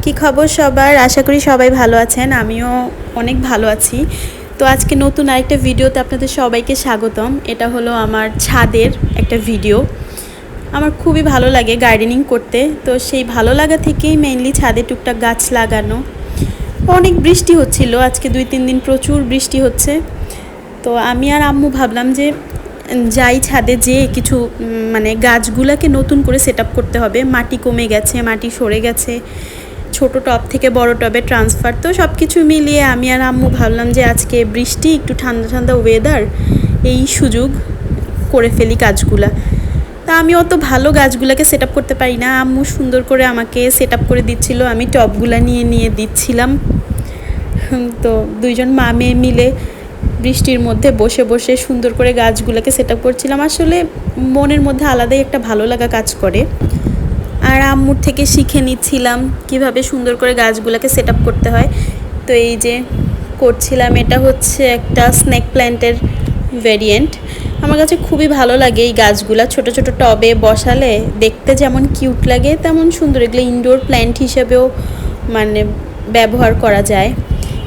কি খবর সবার? আশা করি সবাই ভালো আছেন। আমিও অনেক ভালো আছি। তো আজকে নতুন আরেকটা ভিডিওতে আপনাদের সবাইকে স্বাগতম। এটা হলো আমার ছাদের একটা ভিডিও। আমার খুবই ভালো লাগে গার্ডেনিং করতে, তো সেই ভালো লাগা থেকেই মেইনলি ছাদে টুকটাক গাছ লাগানো। অনেক বৃষ্টি হচ্ছিল, আজকে 2-3 দিন প্রচুর বৃষ্টি হচ্ছে। তো আমি আর আম্মু ভাবলাম যে যাই ছাদে যেয়ে কিছু মানে গাছগুলোকে নতুন করে সেট আপ করতে হবে। মাটি কমে গেছে, মাটি সরে গেছে, ছোট টব থেকে বড় টবে ট্রান্সফার। তো সব কিছু মিলিয়ে আমি আর আম্মু ভাবলাম যে আজকে বৃষ্টি, একটু ঠান্ডা ঠান্ডা ওয়েদার, এই সুযোগ করে ফেলি কাজগুলা। তা আমি অত ভালো গাছগুলোকে সেট আপ করতে পারি না, আম্মু সুন্দর করে আমাকে সেট আপ করে দিচ্ছিল, আমি টবগুলা নিয়ে নিয়ে দিচ্ছিলাম। তো দুইজন মা মেয়ে মিলে বৃষ্টির মধ্যে বসে বসে সুন্দর করে গাছগুলোকে সেট আপ করছিলাম। আসলে মনের মধ্যে আলাদাই একটা ভালো লাগা কাজ করে। আর আম্মুর থেকে শিখে নিচ্ছিলাম কিভাবে সুন্দর করে গাছগুলোকে সেট আপ করতে হয়। তো এই যে করছিলাম, এটা হচ্ছে একটা স্নেক প্ল্যান্টের ভেরিয়েন্ট। আমার কাছে খুবই ভালো লাগে এই গাছগুলো। ছোট ছোট টবে বসালে দেখতে যেমন কিউট লাগে, তেমন সুন্দর। এগুলো ইনডোর প্ল্যান্ট হিসেবেও মানে ব্যবহার করা যায়।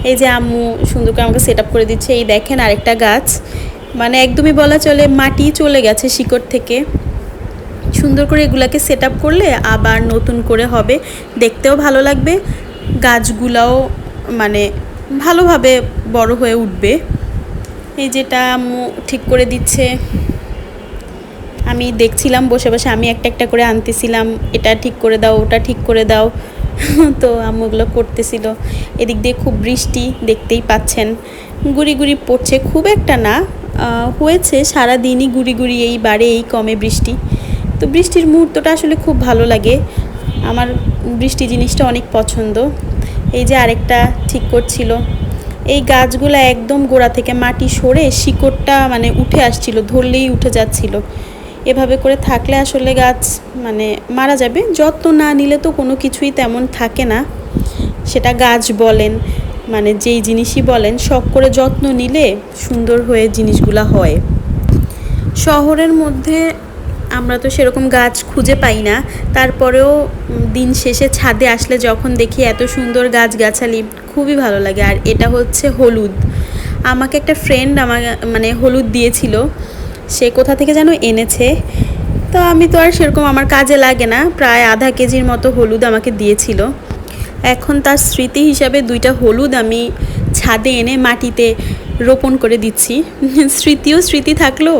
এই যে আম্মু সুন্দর করে আমাকে সেট আপ করে দিচ্ছে। এই দেখেন আরেকটা গাছ, মানে একদমই বলা চলে মাটি চলে গেছে শিকড় থেকে। সুন্দর করে এগুলাকে সেট আপ করলে আবার নতুন করে হবে, দেখতেও ভালো লাগবে, গাছগুলাও মানে ভালোভাবে বড় হয়ে উঠবে। এই যেটা আম্মু ঠিক করে দিচ্ছে, আমি দেখছিলাম বসে বসে, আমি একটা একটা করে আনতেছিলাম, এটা ঠিক করে দাও, ওটা ঠিক করে দাও। তো আম্মুগুলো করতেছিল। এদিক দিয়ে খুব বৃষ্টি, দেখতেই পাচ্ছেন গুড়ি গুড়ি পড়ছে, খুব একটা না হয়েছে, সারাদিনই গুড়ি গুড়ি, এই বারে এই কমে বৃষ্টি। তো বৃষ্টির মুহূর্তটা আসলে খুব ভালো লাগে, আমার বৃষ্টি জিনিসটা অনেক পছন্দ। এই যে আরেকটা ঠিক করছিল, এই গাছগুলো একদম গোড়া থেকে মাটি সরে শিকড়টা মানে উঠে আসছিল, ধরলেই উঠে যাচ্ছিল। এভাবে করে থাকলে আসলে গাছ মানে মারা যাবে। যত্ন না নিলে তো কোনো কিছুই তেমন থাকে না, সেটা গাছ বলেন মানে যেই জিনিসই বলেন, শখ করে যত্ন নিলে সুন্দর হয়ে জিনিসগুলা হয়। শহরের মধ্যে আমরা তো সেরকম গাছ খুঁজে পাই না, তারপরেও দিন শেষে ছাদে আসলে যখন দেখি এত সুন্দর গাছগাছালি, খুবই ভালো লাগে। আর এটা হচ্ছে হলুদ, আমাকে একটা ফ্রেন্ড আমার মানে হলুদ দিয়েছিল, সে কোথা থেকে যেন এনেছে। তো আমি তো আর সেরকম আমার কাজে লাগে না, প্রায় আধা কেজির মতো হলুদ আমাকে দিয়েছিল। এখন তার স্মৃতি হিসাবে 2টা হলুদ আমি ছাদে এনে মাটিতে রোপণ করে দিচ্ছি। স্মৃতিও স্মৃতি থাকলো,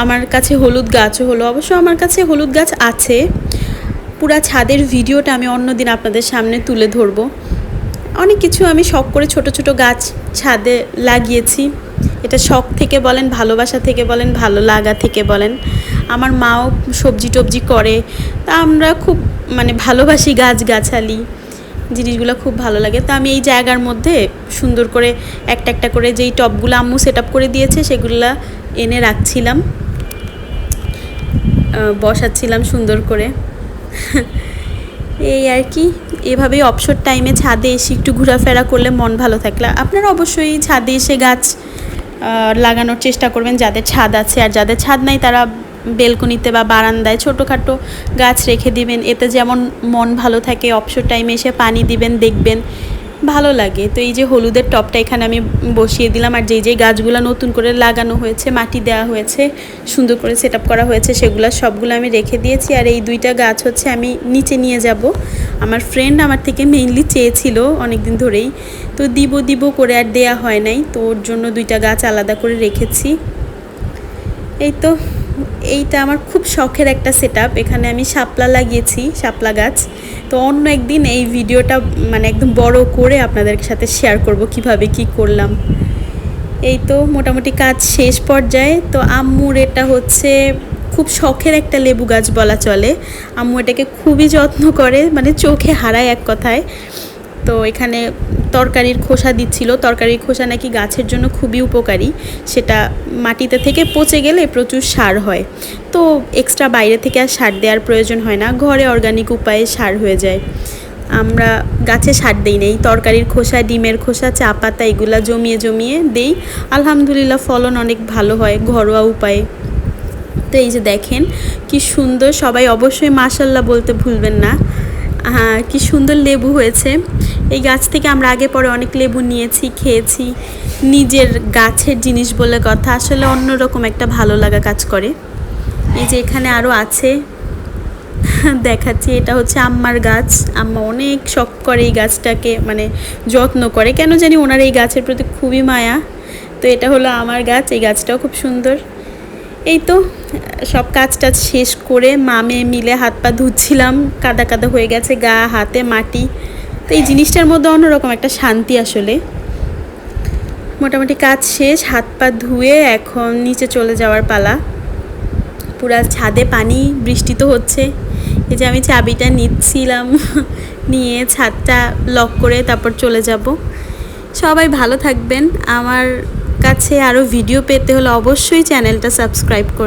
আমার কাছে হলুদ গাছও হলো। অবশ্য আমার কাছে হলুদ গাছ আছে, পুরা ছাদের ভিডিওটা আমি অন্যদিন আপনাদের সামনে তুলে ধরবো। অনেক কিছু আমি শখ করে ছোট ছোট গাছ ছাদে লাগিয়েছি। এটা শখ থেকে বলেন, ভালোবাসা থেকে বলেন, ভালো লাগা থেকে বলেন। আমার মাও সবজি টবজি করে, তা আমরা খুব মানে ভালোবাসি গাছগাছালি, জিনিসগুলো খুব ভালো লাগে। তো আমি এই জায়গার মধ্যে সুন্দর করে একটা একটা করে যেই টবগুলো আম্মু সেট আপ করে দিয়েছে সেগুলো এনে রাখছিলাম, বসাচ্ছিলাম সুন্দর করে। এই আর কি, এভাবেই অবসর টাইমে ছাদে এসে একটু ঘোরাফেরা করলে মন ভালো থাকলে। আপনারা অবশ্যই ছাদে এসে গাছ লাগানোর চেষ্টা করবেন, যাদের ছাদ আছে। আর যাদের ছাদ নাই তারা বেলকনিতে বা বারান্দায় ছোটোখাটো গাছ রেখে দিবেন, এতে যেমন মন ভালো থাকে। অবসর টাইমে এসে পানি দিবেন, দেখবেন ভালো লাগে। তো এই যে হলুদের টবটা এখানে আমি বসিয়ে দিলাম, আর যেই যেই গাছগুলো নতুন করে লাগানো হয়েছে, মাটি দেওয়া হয়েছে, সুন্দর করে সেট আপ করা হয়েছে, সেগুলো সবগুলো আমি রেখে দিয়েছি। আর এই 2টা গাছ হচ্ছে আমি নিচে নিয়ে যাব, আমার ফ্রেন্ড আমার থেকে মেইনলি চেয়েছিল অনেক দিন ধরেই, তো দিব করে আর দেয়া হয় নাই, তো ওর জন্য 2টা গাছ আলাদা করে রেখেছি। এই তো, এইটা আমার খুব শখের একটা সেট আপ। এখানে আমি শাপলা লাগিয়েছি, শাপলা গাছ। তো অন্য একদিন এই ভিডিওটা মানে একদম বড় করে আপনাদের সাথে শেয়ার করব কিভাবে কি করলাম। এই তো মোটামুটি কাজ শেষ পর্যায়ে। তো আম্মুর এটা হচ্ছে খুব শখের একটা লেবু গাছ বলা চলে, আম্মু এটাকে খুবই যত্ন করে, মানে চোখে হারায় এক কথায়। তো এখানে তরকারির খোসা দিচ্ছিল, তরকারির খোসা নাকি গাছের জন্য খুবই উপকারী, সেটা মাটিতে থেকে পচে গেলে প্রচুর সার হয়। তো এক্সট্রা বাইরে থেকে আর সার দেওয়ার প্রয়োজন হয় না, ঘরে অর্গানিক উপায়ে সার হয়ে যায়। আমরা গাছে সার দিই না, এই তরকারির খোসা, ডিমের খোসা, চা পাতা এগুলা জমিয়ে জমিয়ে দেই। আলহামদুলিল্লাহ ফলন অনেক ভালো হয় ঘরোয়া উপায়ে। তো এই যে দেখেন কি সুন্দর, সবাই অবশ্যই মাশাআল্লাহ বলতে ভুলবেন না। হ্যাঁ, কি সুন্দর লেবু হয়েছে। এই গাছ থেকে আমরা আগে পরে অনেক লেবু নিয়েছি, খেয়েছি। নিজের গাছের জিনিস বলে কথা, আসলে অন্যরকম একটা ভালো লাগা কাজ করে। এই যে এখানে আরও আছে, দেখাচ্ছি। এটা হচ্ছে আম্মার গাছ। আম্মা অনেক শখ করে এই গাছটাকে, মানে যত্ন করে, কেন জানি ওনার এই গাছের প্রতি খুবই মায়া। তো এটা হলো আমার গাছ, এই গাছটাও খুব সুন্দর। এই তো সব কাজ টাজ শেষ করে মামে মিলে হাত পা ধুচ্ছিলাম, কাদা কাদা হয়ে গেছে গা হাতে মাটি। তো এই জিনিসটার মধ্যে অন্যরকম একটা শান্তি আসলে। মোটামুটি কাজ শেষ, হাত পা ধুয়ে এখন নিচে চলে যাওয়ার পালা। পুরা ছাদে পানি, বৃষ্টি তো হচ্ছে। এই যে আমি চাবিটা নিচ্ছিলাম, নিয়ে ছাদটা লক করে তারপর চলে যাব। সবাই ভালো থাকবেন। আমার কাছে আরও ভিডিও পেতে হলে অবশ্যই চ্যানেলটা সাবস্ক্রাইব করবেন।